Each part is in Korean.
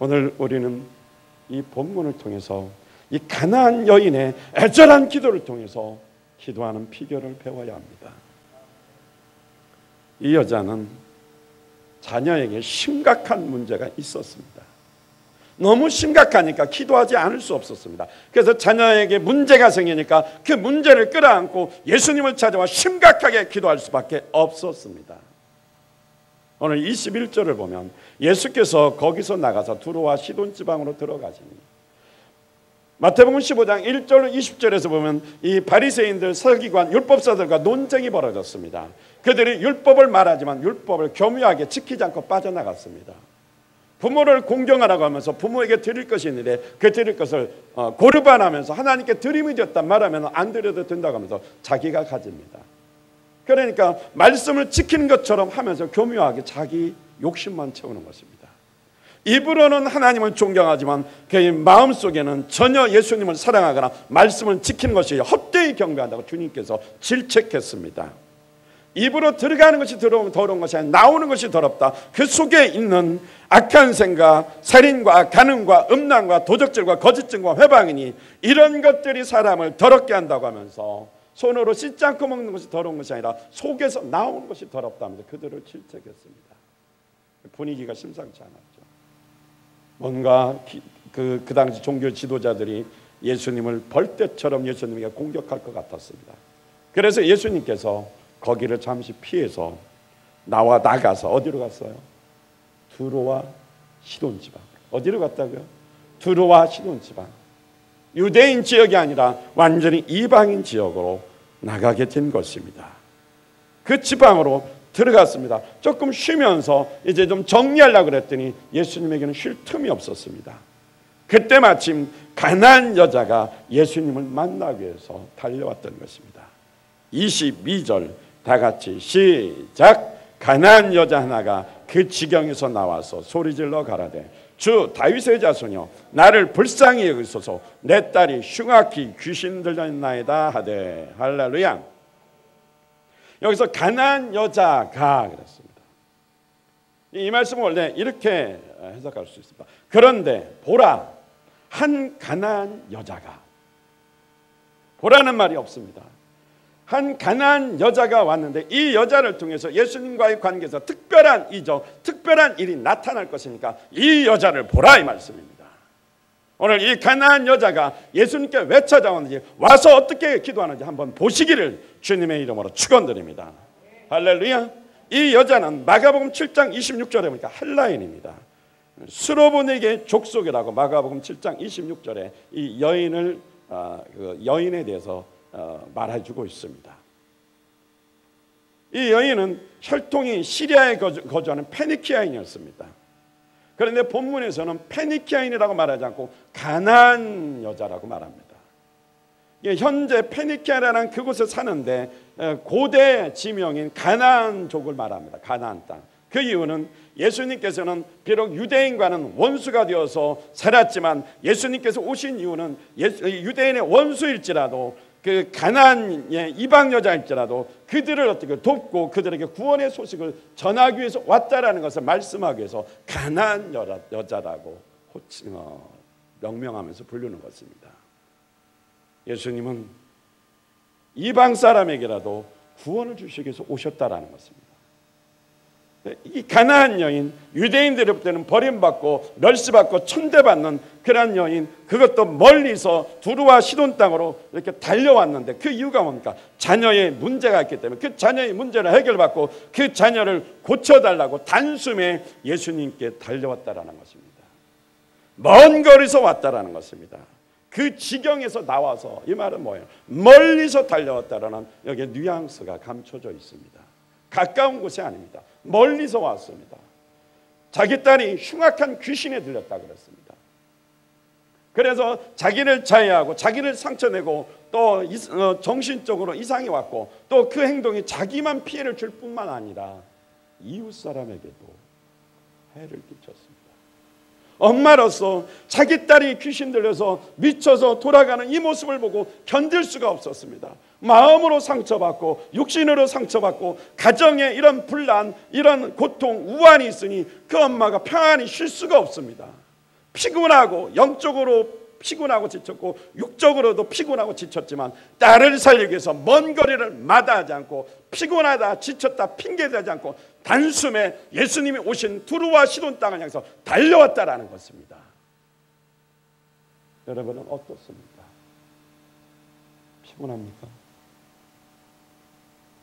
오늘 우리는 이 본문을 통해서 이 가나안 여인의 애절한 기도를 통해서 기도하는 비결을 배워야 합니다. 이 여자는 자녀에게 심각한 문제가 있었습니다. 너무 심각하니까 기도하지 않을 수 없었습니다. 그래서 자녀에게 문제가 생기니까 그 문제를 끌어안고 예수님을 찾아와 심각하게 기도할 수밖에 없었습니다. 오늘 21절을 보면 예수께서 거기서 나가서 두로와 시돈 지방으로 들어가시니, 마태복음 15장 1절 20절에서 보면 이 바리새인들, 서기관, 율법사들과 논쟁이 벌어졌습니다. 그들이 율법을 말하지만 율법을 교묘하게 지키지 않고 빠져나갔습니다. 부모를 공경하라고 하면서 부모에게 드릴 것이 있는데 그 드릴 것을 고르반하면서 하나님께 드림이 되었단 말하면 안 드려도 된다고 하면서 자기가 가집니다. 그러니까 말씀을 지키는 것처럼 하면서 교묘하게 자기 욕심만 채우는 것입니다. 입으로는 하나님을 존경하지만 그의 마음속에는 전혀 예수님을 사랑하거나 말씀을 지키는 것이 헛되이 경배한다고 주님께서 질책했습니다. 입으로 들어가는 것이 더러운 것이 아니라 나오는 것이 더럽다. 그 속에 있는 악한 생각, 살인과 간음과 음란과 도적질과 거짓 증거와 회방이니 이런 것들이 사람을 더럽게 한다고 하면서 손으로 씻지 않고 먹는 것이 더러운 것이 아니라 속에서 나오는 것이 더럽다면서 그들을 질책했습니다. 분위기가 심상치 않았죠. 뭔가 그 당시 종교 지도자들이 예수님을 벌떼처럼 예수님에게 공격할 것 같았습니다. 그래서 예수님께서 거기를 잠시 피해서 나가서 어디로 갔어요? 두로와 시돈 지방. 어디로 갔다고요? 두로와 시돈 지방. 유대인 지역이 아니라 완전히 이방인 지역으로 나가게 된 것입니다. 그 지방으로 들어갔습니다. 조금 쉬면서 이제 좀 정리하려고 그랬더니 예수님에게는 쉴 틈이 없었습니다. 그때 마침 가나안 여자가 예수님을 만나기 위해서 달려왔던 것입니다. 22절 다 같이 시작. 가나안 여자 하나가 그 지경에서 나와서 소리질러 가라되 주 다윗의 자손이여 나를 불쌍히 여기소서 내 딸이 흉악히 귀신 들렸나이다 하되. 할렐루야. 여기서 가나안 여자가 그랬습니다. 이 말씀은 원래 이렇게 해석할 수 있습니다. 그런데 보라, 한 가나안 여자가. 보라는 말이 없습니다. 한 가나안 여자가 왔는데 이 여자를 통해서 예수님과의 관계에서 특별한 이적, 특별한 일이 나타날 것이니까 이 여자를 보라, 이 말씀입니다. 오늘 이 가나안 여자가 예수님께 왜 찾아왔는지, 와서 어떻게 기도하는지 한번 보시기를 주님의 이름으로 축원드립니다. 할렐루야. 이 여자는 마가복음 7장 26절에 보니까 헬라인입니다. 수로보닉의 족속이라고 마가복음 7장 26절에 이 여인을 여인에 대해서 말해주고 있습니다. 이 여인은 혈통이 시리아에 거주하는 페니키아인이었습니다. 그런데 본문에서는 페니키아인이라고 말하지 않고 가나안 여자라고 말합니다. 현재 페니키아라는 그곳에 사는데 고대 지명인 가나안족을 말합니다. 가나안 땅. 그 이유는 예수님께서는 비록 유대인과는 원수가 되어서 살았지만 예수님께서 오신 이유는 유대인의 원수일지라도 그 가나안의 이방 여자일지라도 그들을 어떻게 돕고 그들에게 구원의 소식을 전하기 위해서 왔다라는 것을 말씀하기 위해서 가나안 여자라고 명명하면서 부르는 것입니다. 예수님은 이방 사람에게라도 구원을 주시기 위해서 오셨다라는 것입니다. 이 가나안 여인, 유대인들로부터는 버림받고 멸시받고 천대받는 그런 여인, 그것도 멀리서 두루와 시돈 땅으로 이렇게 달려왔는데 그 이유가 뭡니까? 자녀의 문제가 있기 때문에 그 자녀의 문제를 해결받고 그 자녀를 고쳐달라고 단숨에 예수님께 달려왔다라는 것입니다. 먼 거리에서 왔다라는 것입니다. 그 지경에서 나와서, 이 말은 뭐예요? 멀리서 달려왔다라는 여기에 뉘앙스가 감춰져 있습니다. 가까운 곳이 아닙니다. 멀리서 왔습니다. 자기 딸이 흉악한 귀신에 들렸다 그랬습니다. 그래서 자기를 자해하고 자기를 상처내고 또 정신적으로 이상이 왔고 또 그 행동이 자기만 피해를 줄 뿐만 아니라 이웃 사람에게도 해를 끼쳤습니다. 엄마로서 자기 딸이 귀신 들려서 미쳐서 돌아가는 이 모습을 보고 견딜 수가 없었습니다. 마음으로 상처받고 육신으로 상처받고 가정에 이런 분란, 이런 고통, 우환이 있으니 그 엄마가 평안히 쉴 수가 없습니다. 피곤하고 영적으로 피곤하고 지쳤고 육적으로도 피곤하고 지쳤지만 딸을 살리기 위해서 먼 거리를 마다하지 않고 피곤하다 지쳤다 핑계대지 않고 단숨에 예수님이 오신 두루와 시돈 땅을 향해서 달려왔다라는 것입니다. 여러분은 어떻습니까? 피곤합니까?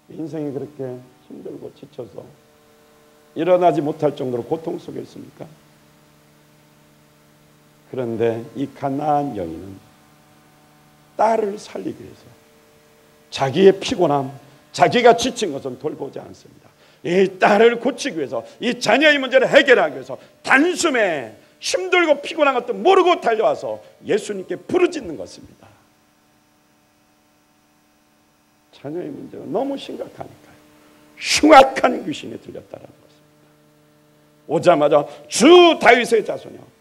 인생이 그렇게 힘들고 지쳐서 일어나지 못할 정도로 고통 속에 있습니까? 그런데 이 가나안 여인은 딸을 살리기 위해서 자기의 피곤함, 자기가 지친 것은 돌보지 않습니다. 이 딸을 고치기 위해서, 이 자녀의 문제를 해결하기 위해서 단숨에 힘들고 피곤한 것도 모르고 달려와서 예수님께 부르짖는 것입니다. 자녀의 문제가 너무 심각하니까요. 흉악한 귀신이 들렸다는 것입니다. 오자마자 주 다윗의 자손이요,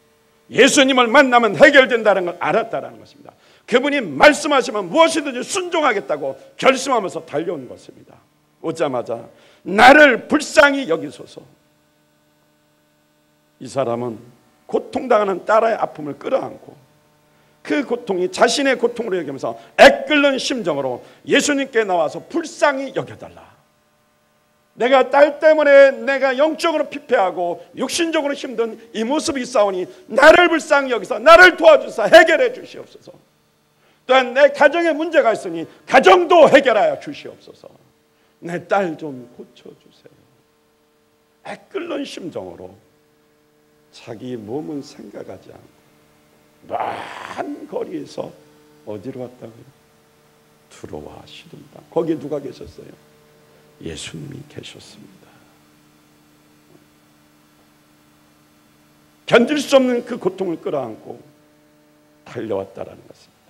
예수님을 만나면 해결된다는 걸 알았다는 것입니다. 그분이 말씀하시면 무엇이든지 순종하겠다고 결심하면서 달려온 것입니다. 오자마자 나를 불쌍히 여기소서. 이 사람은 고통당하는 딸의 아픔을 끌어안고 그 고통이 자신의 고통으로 여기면서 애끓는 심정으로 예수님께 나와서 불쌍히 여겨달라. 내가 딸 때문에 내가 영적으로 피폐하고 육신적으로 힘든 이 모습이 있사오니 나를 불쌍히 여기서 나를 도와주사 해결해 주시옵소서. 또한 내 가정에 문제가 있으니 가정도 해결하여 주시옵소서. 내 딸 좀 고쳐주세요. 애끓는 심정으로 자기 몸은 생각하지 않고 먼 거리에서 어디로 왔다고요? 두로와 시돈 땅. 거기에 누가 계셨어요? 예수님이 계셨습니다. 견딜 수 없는 그 고통을 끌어안고 달려왔다라는 것입니다.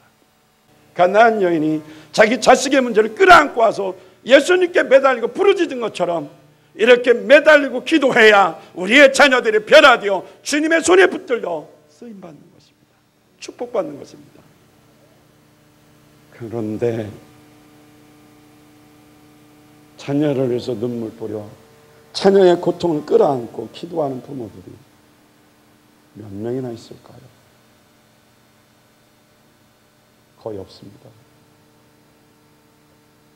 가나안 여인이 자기 자식의 문제를 끌어안고 와서 예수님께 매달리고 부르짖은 것처럼 이렇게 매달리고 기도해야 우리의 자녀들이 변화되어 주님의 손에 붙들려 쓰임받는 것입니다. 축복받는 것입니다. 그런데 자녀를 위해서 눈물 뿌려 자녀의 고통을 끌어안고 기도하는 부모들이 몇 명이나 있을까요? 거의 없습니다.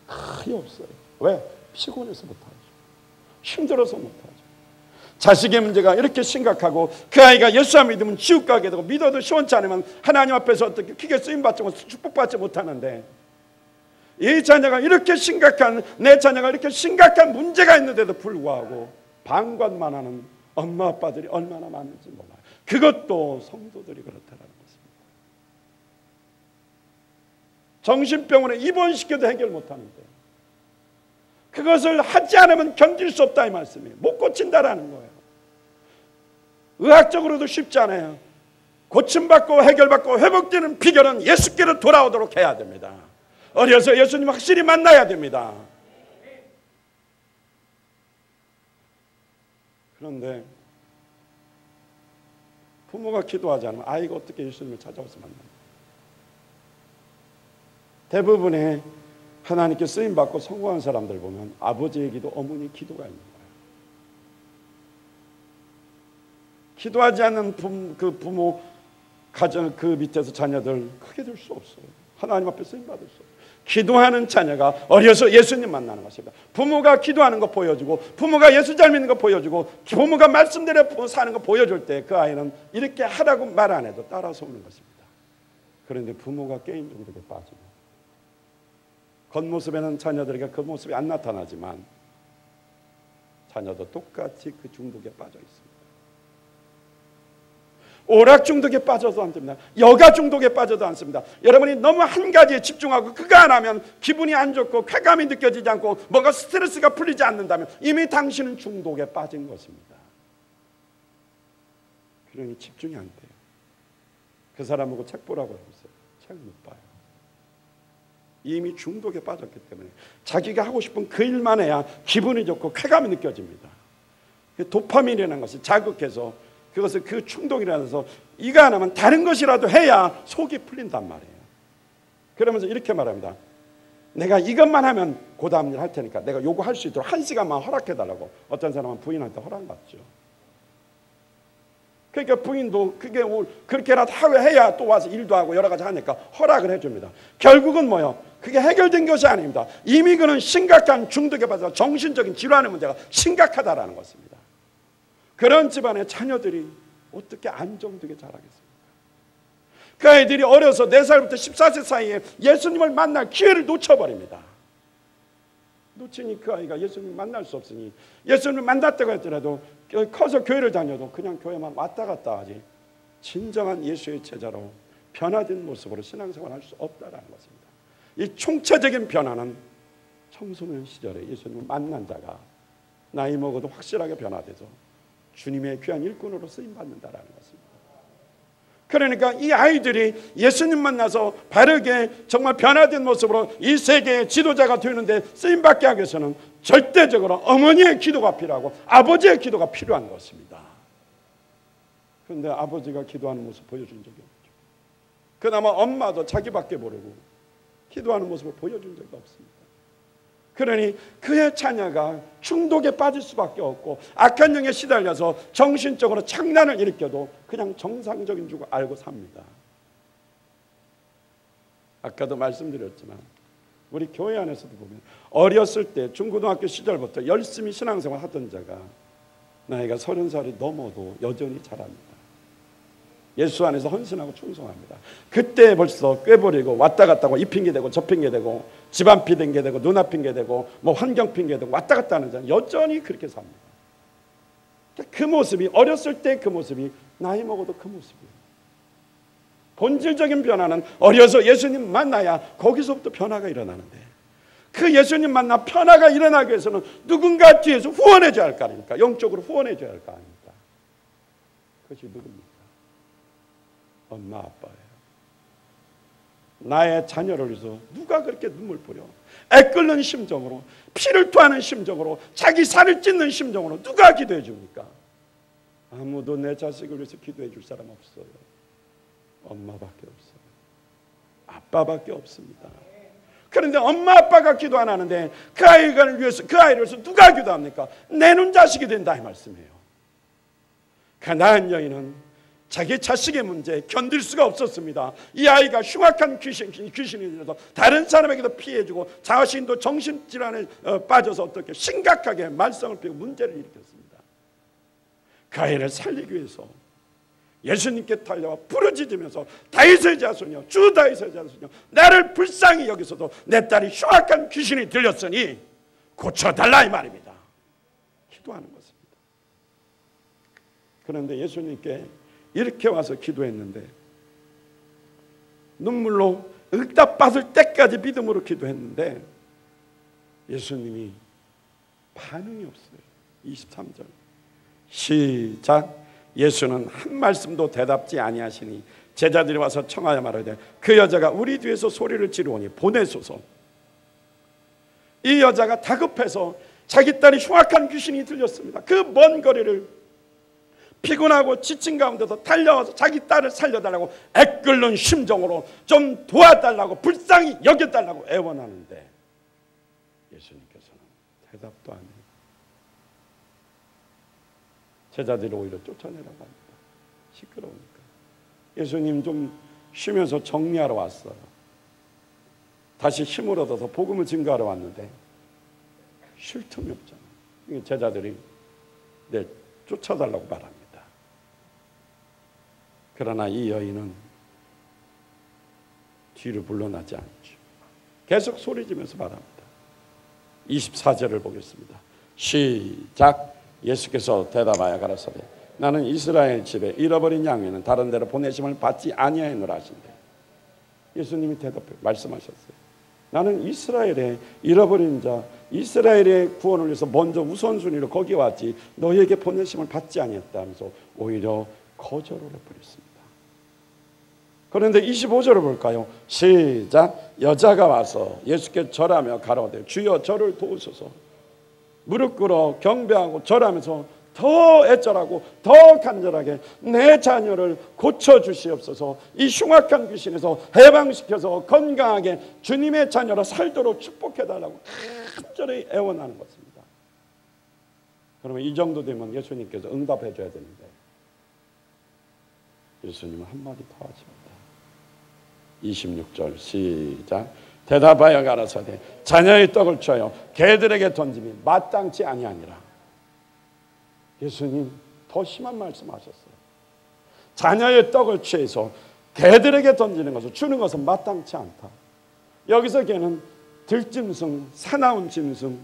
거의 없어요. 왜? 피곤해서 못하죠. 힘들어서 못하죠. 자식의 문제가 이렇게 심각하고 그 아이가 예수와 믿으면 지옥 가게 되고 믿어도 시원치 않으면 하나님 앞에서 어떻게 크게 쓰임받지 못하고 축복받지 못하는데, 이 자녀가 이렇게 심각한, 내 자녀가 이렇게 심각한 문제가 있는데도 불구하고 방관만 하는 엄마 아빠들이 얼마나 많은지 몰라요. 그것도 성도들이 그렇다는 것입니다. 정신병원에 입원시켜도 해결 못하는데 그것을 하지 않으면 견딜 수 없다 이 말씀이에요. 못 고친다라는 거예요. 의학적으로도 쉽지 않아요. 고침받고 해결받고 회복되는 비결은 예수께로 돌아오도록 해야 됩니다. 어려서 예수님 확실히 만나야 됩니다. 그런데 부모가 기도하지 않으면 아이가 어떻게 예수님을 찾아와서 만납니까? 대부분의 하나님께 쓰임받고 성공한 사람들 보면 아버지의 기도, 어머니 기도가 있는 거예요. 기도하지 않는 부모 가정 그 밑에서 자녀들 크게 될 수 없어요. 하나님 앞에 쓰임받을 수 없어요. 기도하는 자녀가 어려서 예수님 만나는 것입니다. 부모가 기도하는 거 보여주고, 부모가 예수 잘 믿는 거 보여주고, 부모가 말씀대로 사는 거 보여줄 때 그 아이는 이렇게 하라고 말 안 해도 따라서 오는 것입니다. 그런데 부모가 게임 중독에 빠지고 겉모습에는 자녀들에게 그 모습이 안 나타나지만 자녀도 똑같이 그 중독에 빠져 있습니다. 오락 중독에 빠져도 안 됩니다. 여가 중독에 빠져도 않습니다. 여러분이 너무 한 가지에 집중하고 그거 안 하면 기분이 안 좋고 쾌감이 느껴지지 않고 뭔가 스트레스가 풀리지 않는다면 이미 당신은 중독에 빠진 것입니다. 그러니 집중이 안 돼요. 그 사람 보고 책 보라고 했어요. 책 못 봐요. 이미 중독에 빠졌기 때문에 자기가 하고 싶은 그 일만 해야 기분이 좋고 쾌감이 느껴집니다. 도파민이라는 것이 자극해서 그것을 그 충동이라는 해서 이거 안 하면 다른 것이라도 해야 속이 풀린단 말이에요. 그러면서 이렇게 말합니다. 내가 이것만 하면 그 다음 일 할 테니까 내가 요거 할 수 있도록 1시간만 허락해달라고 어떤 사람은 부인한테 허락받죠. 그러니까 부인도 그게 그렇게라도 해야 또 와서 일도 하고 여러 가지 하니까 허락을 해줍니다. 결국은 뭐요? 그게 해결된 것이 아닙니다. 이미 그는 심각한 중독에 빠져 정신적인 질환의 문제가 심각하다라는 것입니다. 그런 집안의 자녀들이 어떻게 안정되게 자라겠습니까? 그 아이들이 어려서 4살부터 14세 사이에 예수님을 만날 기회를 놓쳐버립니다. 놓치니 그 아이가 예수님을 만날 수 없으니 예수님을 만났다고 했더라도 커서 교회를 다녀도 그냥 교회만 왔다 갔다 하지 진정한 예수의 제자로 변화된 모습으로 신앙생활을 할 수 없다라는 것입니다. 이 총체적인 변화는 청소년 시절에 예수님을 만난 자가 나이 먹어도 확실하게 변화돼서 주님의 귀한 일꾼으로 쓰임받는다라는 것입니다. 그러니까 이 아이들이 예수님 만나서 바르게 정말 변화된 모습으로 이 세계의 지도자가 되는데 쓰임받게 하기 위해서는 절대적으로 어머니의 기도가 필요하고 아버지의 기도가 필요한 것입니다. 그런데 아버지가 기도하는 모습 보여준 적이 없죠. 그나마 엄마도 자기밖에 모르고 기도하는 모습을 보여준 적이 없습니다. 그러니 그의 자녀가 중독에 빠질 수밖에 없고 악한 영에 시달려서 정신적으로 창난을 일으켜도 그냥 정상적인 줄 알고 삽니다. 아까도 말씀드렸지만 우리 교회 안에서도 보면 어렸을 때 중고등학교 시절부터 열심히 신앙생활 하던 자가 나이가 30살이 넘어도 여전히 잘합니다. 예수 안에서 헌신하고 충성합니다. 그때 벌써 꾀버리고 왔다 갔다 하고 이 핑계대고 저 핑계대고 집안 핑계대고 누나 핑계대고 뭐 환경 핑계대고 왔다 갔다 하는 자는 여전히 그렇게 삽니다. 그 모습이 어렸을 때 그 모습이 나이 먹어도 그 모습이에요. 본질적인 변화는 어려서 예수님 만나야 거기서부터 변화가 일어나는데 그 예수님 만나 변화가 일어나기 위해서는 누군가 뒤에서 후원해 줘야 할 거 아닙니까? 영적으로 후원해 줘야 할 거 아닙니까? 그것이 누굽니까? 엄마 아빠예요. 나의 자녀를 위해서 누가 그렇게 눈물 뿌려 애끓는 심정으로 피를 토하는 심정으로 자기 살을 찢는 심정으로 누가 기도해 줍니까? 아무도 내 자식을 위해서 기도해 줄 사람 없어요. 엄마밖에 없어요. 아빠밖에 없습니다. 그런데 엄마 아빠가 기도 안 하는데 그 아이를 위해서 누가 기도합니까? 내눈 자식이 된다 이 말씀이에요. 가나안 여인은 자기 자식의 문제 견딜 수가 없었습니다. 이 아이가 흉악한 귀신이 들려서 다른 사람에게도 피해주고 자신도 정신질환에 빠져서 어떻게 심각하게 말썽을 피우고 문제를 일으켰습니다. 그 아이를 살리기 위해서 예수님께 달려와 부르짖으면서 다윗의 자손이여 주 다윗의 자손이여 나를 불쌍히 여기서도 내 딸이 흉악한 귀신이 들렸으니 고쳐달라 이 말입니다. 기도하는 것입니다. 그런데 예수님께 이렇게 와서 기도했는데 눈물로 응답받을 때까지 믿음으로 기도했는데 예수님이 반응이 없어요. 23절 시작. 예수는 한 말씀도 대답지 아니하시니 제자들이 와서 청하여 말하되 그 여자가 우리 뒤에서 소리를 지르오니 보내소서. 이 여자가 다급해서 자기 딸이 흉악한 귀신이 들렸습니다. 그 먼 거리를 피곤하고 지친 가운데서 달려와서 자기 딸을 살려달라고 애끓는 심정으로 좀 도와달라고 불쌍히 여겨달라고 애원하는데 예수님께서는 대답도 안 해요. 제자들이 오히려 쫓아내라고 합니다. 시끄러우니까. 예수님 좀 쉬면서 정리하러 왔어요. 다시 힘을 얻어서 복음을 증거하러 왔는데 쉴 틈이 없잖아요. 제자들이 쫓아달라고 말합니다. 그러나 이 여인은 뒤로 물러나지 않죠. 계속 소리지면서 말합니다. 24절을 보겠습니다. 시작. 예수께서 대답하여 가라사대 나는 이스라엘 집에 잃어버린 양에는 다른 데로 보내심을 받지 아니하노라 하신대. 예수님이 대답해 말씀하셨어요. 나는 이스라엘에 잃어버린 자 이스라엘의 구원을 위해서 먼저 우선순위로 거기 왔지 너희에게 보내심을 받지 아니했다 하면서 오히려 거절을 해버렸습니다. 그런데 25절을 볼까요? 시작. 여자가 와서 예수께 절하며 가로되 주여 저를 도우소서. 무릎 꿇어 경배하고 절하면서 더 애절하고 더 간절하게 내 자녀를 고쳐주시옵소서. 이 흉악한 귀신에서 해방시켜서 건강하게 주님의 자녀로 살도록 축복해달라고 간절히 애원하는 것입니다. 그러면 이 정도 되면 예수님께서 응답해 줘야 되는데 예수님은 한마디 더 하십니다. 26절 시작. 대답하여 가라사대 자녀의 떡을 쳐요 개들에게 던짐이 마땅치 아니하니라. 예수님 더 심한 말씀하셨어요. 자녀의 떡을 취해서 개들에게 던지는 것을 주는 것은 마땅치 않다. 여기서 개는 들짐승, 사나운 짐승,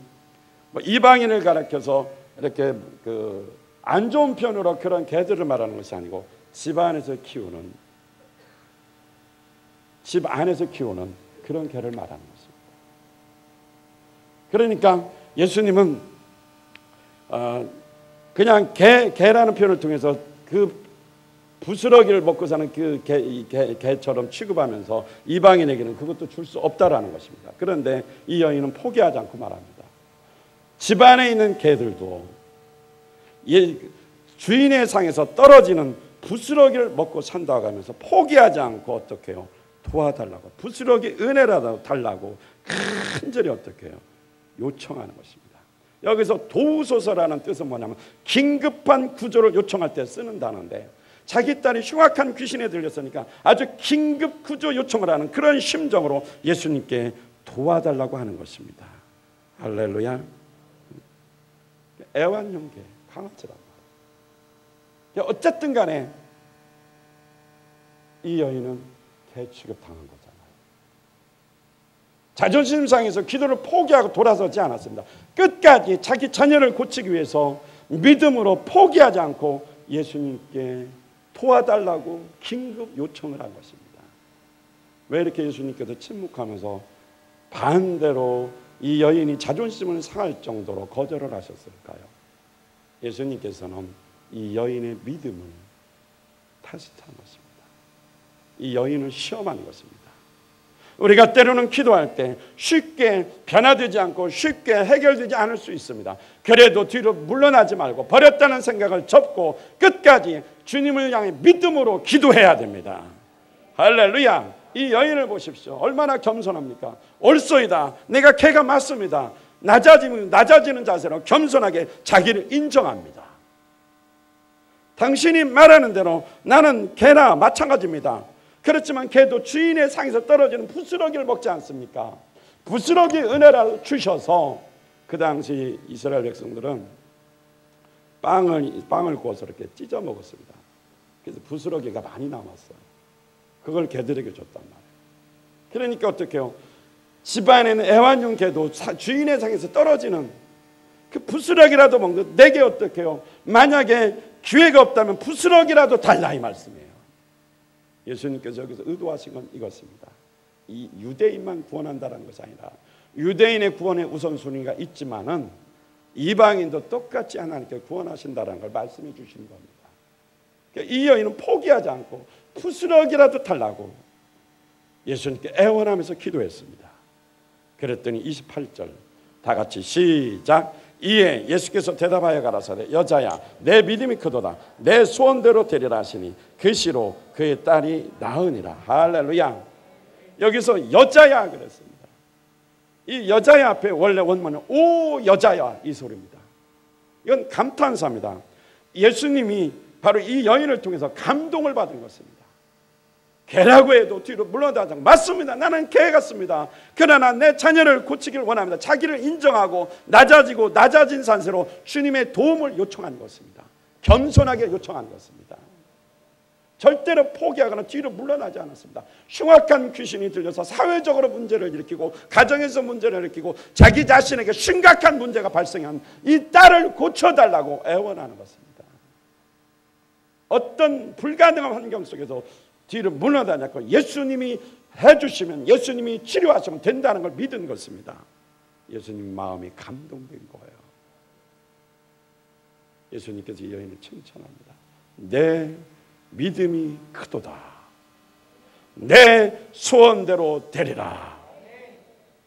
이방인을 가리켜서 이렇게 안 좋은 편으로 그런 개들을 말하는 것이 아니고 집 안에서 키우는 그런 개를 말하는 것입니다. 그러니까 예수님은 그냥 개라는 표현을 통해서 그 부스러기를 먹고 사는 그 개처럼 취급하면서 이방인에게는 그것도 줄 수 없다라는 것입니다. 그런데 이 여인은 포기하지 않고 말합니다. 집안에 있는 개들도 주인의 상에서 떨어지는 부스러기를 먹고 산다고 하면서 포기하지 않고 어떻게 해요? 도와달라고, 부스러기 은혜라도 달라고 간절히 어떻게 해요? 요청하는 것입니다. 여기서 도우소서라는 뜻은 뭐냐면 긴급한 구조를 요청할 때 쓰는 단어인데, 자기 딸이 흉악한 귀신에 들렸으니까 아주 긴급 구조 요청을 하는 그런 심정으로 예수님께 도와달라고 하는 것입니다. 할렐루야. 애완용개, 강아지란 말이에요. 어쨌든 간에 이 여인은 개 취급당한 거잖아요. 자존심 상해서 기도를 포기하고 돌아서지 않았습니다. 끝까지 자기 자녀를 고치기 위해서 믿음으로 포기하지 않고 예수님께 도와달라고 긴급 요청을 한 것입니다. 왜 이렇게 예수님께서 침묵하면서 반대로 이 여인이 자존심을 상할 정도로 거절을 하셨을까요? 예수님께서는 이 여인의 믿음을 테스트한 것입니다. 이 여인을 시험하는 것입니다. 우리가 때로는 기도할 때 쉽게 변화되지 않고 쉽게 해결되지 않을 수 있습니다. 그래도 뒤로 물러나지 말고 버렸다는 생각을 접고 끝까지 주님을 향해 믿음으로 기도해야 됩니다. 할렐루야. 이 여인을 보십시오. 얼마나 겸손합니까? 옳소이다. 내가 개가 맞습니다. 낮아지는 자세로 겸손하게 자기를 인정합니다. 당신이 말하는 대로 나는 개나 마찬가지입니다. 그렇지만 개도 주인의 상에서 떨어지는 부스러기를 먹지 않습니까? 부스러기 은혜를 주셔서 그 당시 이스라엘 백성들은 빵을 구워서 이렇게 찢어 먹었습니다. 그래서 부스러기가 많이 남았어요. 그걸 개들에게 줬단 말이에요. 그러니까 어떻게 해요? 집안에는 애완용 개도 주인의 상에서 떨어지는 그 부스러기라도 먹는, 내게 어떻게 해요? 만약에 기회가 없다면 부스러기라도 달라, 이 말씀이에요. 예수님께서 여기서 의도하신 건 이것입니다. 이 유대인만 구원한다는 것이 아니라 유대인의 구원의 우선순위가 있지만은 이방인도 똑같이 하나님께 구원하신다는 걸 말씀해 주시는 겁니다. 그러니까 이 여인은 포기하지 않고 부스러기라도 달라고 예수님께 애원하면서 기도했습니다. 그랬더니 28절 다 같이 시작. 이에 예수께서 대답하여 가라사대 여자야 내 믿음이 크도다. 내 소원대로 되리라 하시니 그 시로 그의 딸이 나으니라. 할렐루야. 여기서 여자야 그랬습니다. 이 여자야 앞에 원래 원문은 오 여자야 이 소리입니다. 이건 감탄사입니다. 예수님이 바로 이 여인을 통해서 감동을 받은 것입니다. 개라고 해도 뒤로 물러나지 않고 맞습니다. 나는 개 같습니다. 그러나 내 자녀를 고치기를 원합니다. 자기를 인정하고 낮아진 산세로 주님의 도움을 요청한 것입니다. 겸손하게 요청한 것입니다. 절대로 포기하거나 뒤로 물러나지 않았습니다. 흉악한 귀신이 들려서 사회적으로 문제를 일으키고 가정에서 문제를 일으키고 자기 자신에게 심각한 문제가 발생한 이 딸을 고쳐달라고 애원하는 것입니다. 어떤 불가능한 환경 속에서 뒤를 물러나지 않고 예수님이 해주시면, 예수님이 치료하시면 된다는 걸 믿은 것입니다. 예수님 마음이 감동된 거예요. 예수님께서 이 여인을 칭찬합니다. 내 믿음이 크도다. 내 소원대로 되리라.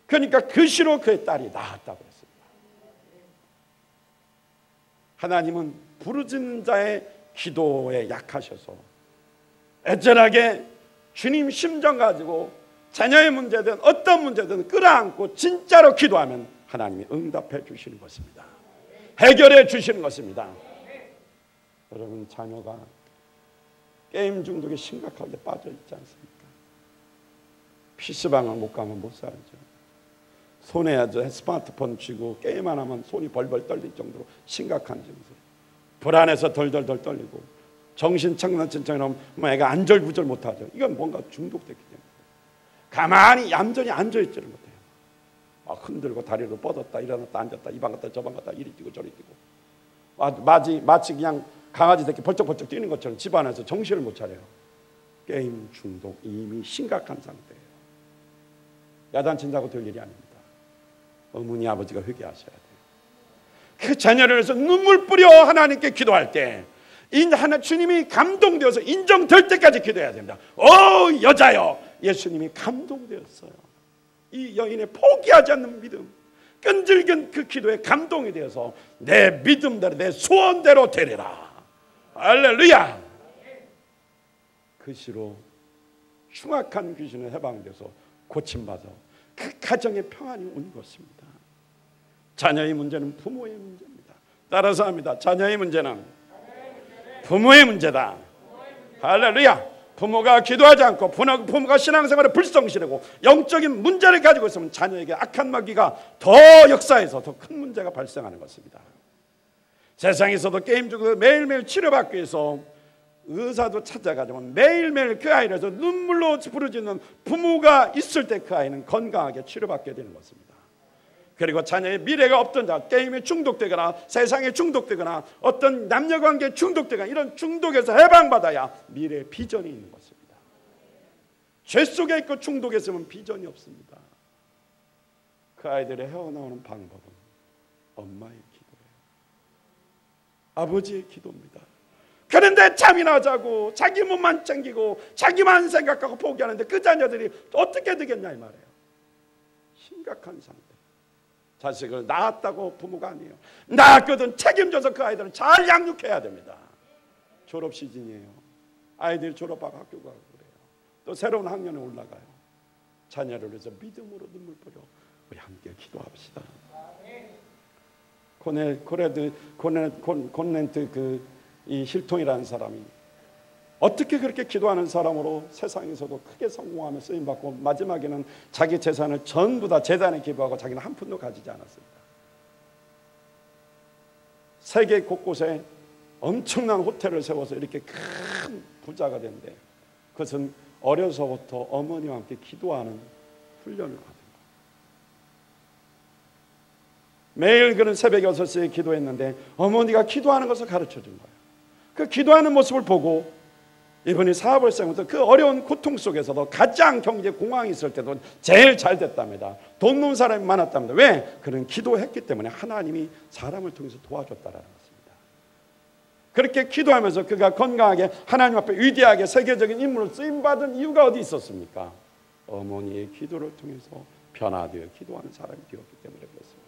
그러니까 그 시로 그의 딸이 나았다고 했습니다. 하나님은 부르짖는 자의 기도에 약하셔서 애절하게 주님 심정 가지고 자녀의 문제든 어떤 문제든 끌어안고 진짜로 기도하면 하나님이 응답해 주시는 것입니다. 해결해 주시는 것입니다. 여러분 자녀가 게임 중독에 심각하게 빠져 있지 않습니까? PC방을 못 가면 못 살죠. 손에 스마트폰 쥐고 게임 안 하면 손이 벌벌 떨릴 정도로 심각한 증세. 불안해서 덜덜덜 떨리고 정신 착란증처럼 애가 안절부절 못하죠. 이건 뭔가 중독됐기 때문에. 가만히 얌전히 앉아있지를 못해요. 막 흔들고 다리로 뻗었다 일어났다 앉았다 이 방 갔다 저 방 갔다 이리 뛰고 저리 뛰고 마치 그냥 강아지 새끼 벌쩍벌쩍 뛰는 것처럼 집안에서 정신을 못 차려요. 게임 중독 이미 심각한 상태예요. 야단친다고 될 일이 아닙니다. 어머니 아버지가 회개하셔야 돼요. 그 자녀를 위해서 눈물 뿌려 하나님께 기도할 때 주님이 감동되어서 인정될 때까지 기도해야 됩니다. 여자여, 예수님이 감동되었어요. 이 여인의 포기하지 않는 믿음, 끈질긴 그 기도에 감동이 되어서 내 믿음대로 내 소원대로 되리라. 할렐루야. 그 시로 흉악한 귀신에 해방돼서 고침받아 그 가정에 평안이 온 것입니다. 자녀의 문제는 부모의 문제입니다. 따라서 합니다. 자녀의 문제는 부모의 문제다. 할렐루야. 부모가 기도하지 않고 부모가 신앙생활에 불성실하고 영적인 문제를 가지고 있으면 자녀에게 악한 마귀가 더 역사해서 더 큰 문제가 발생하는 것입니다. 세상에서도 게임 중독 매일매일 치료받기 위해서 의사도 찾아가지고 매일매일 그 아이를 눈물로 부르짖는 부모가 있을 때 그 아이는 건강하게 치료받게 되는 것입니다. 그리고 자녀의 미래가 없던 자, 게임에 중독되거나 세상에 중독되거나 어떤 남녀관계에 중독되거나 이런 중독에서 해방받아야 미래에 비전이 있는 것입니다. 죄 속에 있고 중독에 있으면 비전이 없습니다. 그 아이들의 헤어나오는 방법은 엄마의 기도예요. 아버지의 기도입니다. 그런데 잠이나 자고 자기 몸만 챙기고 자기만 생각하고 포기하는데 그 자녀들이 어떻게 되겠냐 이 말이에요. 심각한 상태. 자식을 낳았다고 부모가 아니에요. 낳았거든 책임져서 그 아이들은 잘 양육해야 됩니다. 졸업 시즌이에요. 아이들이 졸업하고 학교 가고 그래요. 또 새로운 학년에 올라가요. 자녀를 위해서 믿음으로 눈물 뿌려 우리 함께 기도합시다. 콘렌트 이 힐통이라는 사람이 어떻게 그렇게 기도하는 사람으로 세상에서도 크게 성공하며 쓰임받고 마지막에는 자기 재산을 전부 다 재단에 기부하고 자기는 한 푼도 가지지 않았습니다. 세계 곳곳에 엄청난 호텔을 세워서 이렇게 큰 부자가 된대. 그것은 어려서부터 어머니와 함께 기도하는 훈련을 받은 거예요. 매일 그는 새벽 6시에 기도했는데 어머니가 기도하는 것을 가르쳐 준 거예요. 그 기도하는 모습을 보고 이분이 사업을 시작하면서 그 어려운 고통 속에서도 가장 경제 공황이 있을 때도 제일 잘 됐답니다. 돈 놓은 사람이 많았답니다. 왜? 그는 기도했기 때문에 하나님이 사람을 통해서 도와줬다라는 것입니다. 그렇게 기도하면서 그가 건강하게 하나님 앞에 위대하게 세계적인 인물로 쓰임받은 이유가 어디 있었습니까? 어머니의 기도를 통해서 변화되어 기도하는 사람이 되었기 때문에 그렇습니다.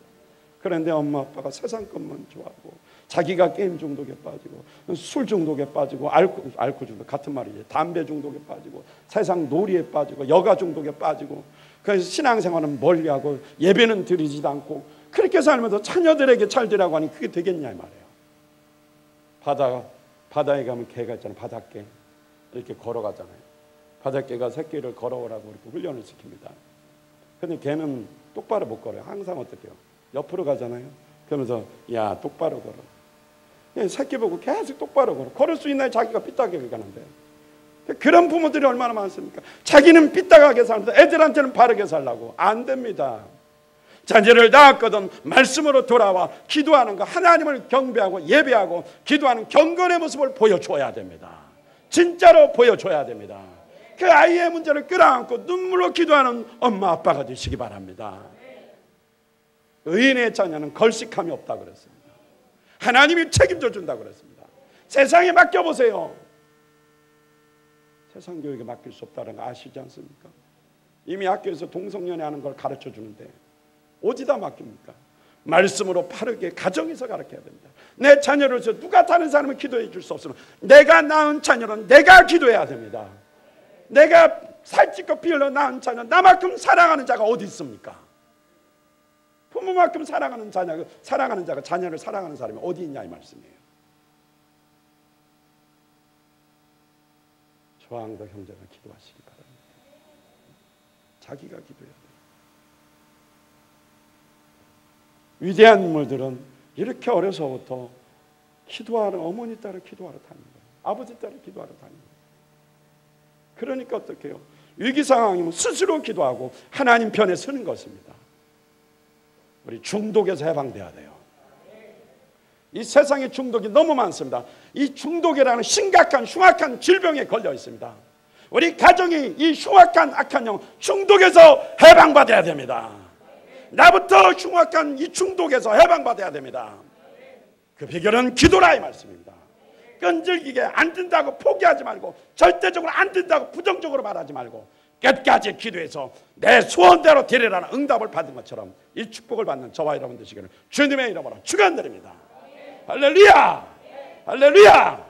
그런데 엄마 아빠가 세상 것만 좋아하고 자기가 게임 중독에 빠지고 술 중독에 빠지고 알코올 중독 같은 말이지. 담배 중독에 빠지고 세상 놀이에 빠지고 여가 중독에 빠지고 그래서 신앙생활은 멀리하고 예배는 드리지도 않고 그렇게 살면서 자녀들에게 잘 되라고 하니 그게 되겠냐 이 말이에요. 바다에 가면 개가 있잖아요. 바닷개 이렇게 걸어가잖아요. 바닷개가 새끼를 걸어오라고 이렇게 훈련을 시킵니다. 근데 개는 똑바로 못 걸어요. 항상 어떻게 해요? 옆으로 가잖아요. 그러면서 야 똑바로 걸어. 새끼 보고 계속 똑바로 걸을 수 있나요? 자기가 삐딱하게 가는데. 그런 부모들이 얼마나 많습니까? 자기는 삐딱하게 사는데 애들한테는 바르게 살라고. 안 됩니다. 자녀를 낳았거든 말씀으로 돌아와 기도하는 거 하나님을 경배하고 예배하고 기도하는 경건의 모습을 보여줘야 됩니다. 진짜로 보여줘야 됩니다. 그 아이의 문제를 끌어안고 눈물로 기도하는 엄마 아빠가 되시기 바랍니다. 의인의 자녀는 걸식함이 없다 그랬습니다. 하나님이 책임져 준다고 그랬습니다. 세상에 맡겨보세요. 세상 교육에 맡길 수 없다는 거 아시지 않습니까? 이미 학교에서 동성연애하는 걸 가르쳐 주는데 어디다 맡깁니까? 말씀으로 바르게 가정에서 가르쳐야 됩니다. 내 자녀를 위해서 누가 다른 사람을 기도해 줄 수 없으면 내가 낳은 자녀는 내가 기도해야 됩니다. 내가 살찌고 피흘러 낳은 자녀 나만큼 사랑하는 자가 어디 있습니까? 부모만큼 사랑하는 자가 자녀를 사랑하는 사람이 어디 있냐 이 말씀이에요. 조항도 형제가 기도하시기 바랍니다. 자기가 기도해야 돼요. 위대한 인물들은 이렇게 어려서부터 기도하러, 어머니 따라 기도하러 다닌 거예요. 아버지 따라 기도하러 다닌 거예요. 그러니까 어떻게 해요? 위기 상황이면 스스로 기도하고 하나님 편에 서는 것입니다. 우리 중독에서 해방돼야 돼요. 이 세상에 중독이 너무 많습니다. 이 중독이라는 심각한 흉악한 질병에 걸려 있습니다. 우리 가정이 이 흉악한 악한 영 중독에서 해방받아야 됩니다. 나부터 흉악한 이 중독에서 해방받아야 됩니다. 그 비결은 기도라 이 말씀입니다. 끈질기게 안 된다고 포기하지 말고, 절대적으로 안 된다고 부정적으로 말하지 말고 끝까지 기도해서 내 소원대로 되리라는 응답을 받은 것처럼 이 축복을 받는 저와 여러분 되시기를 주님의 이름으로 축원드립니다. 할렐루야! 할렐루야!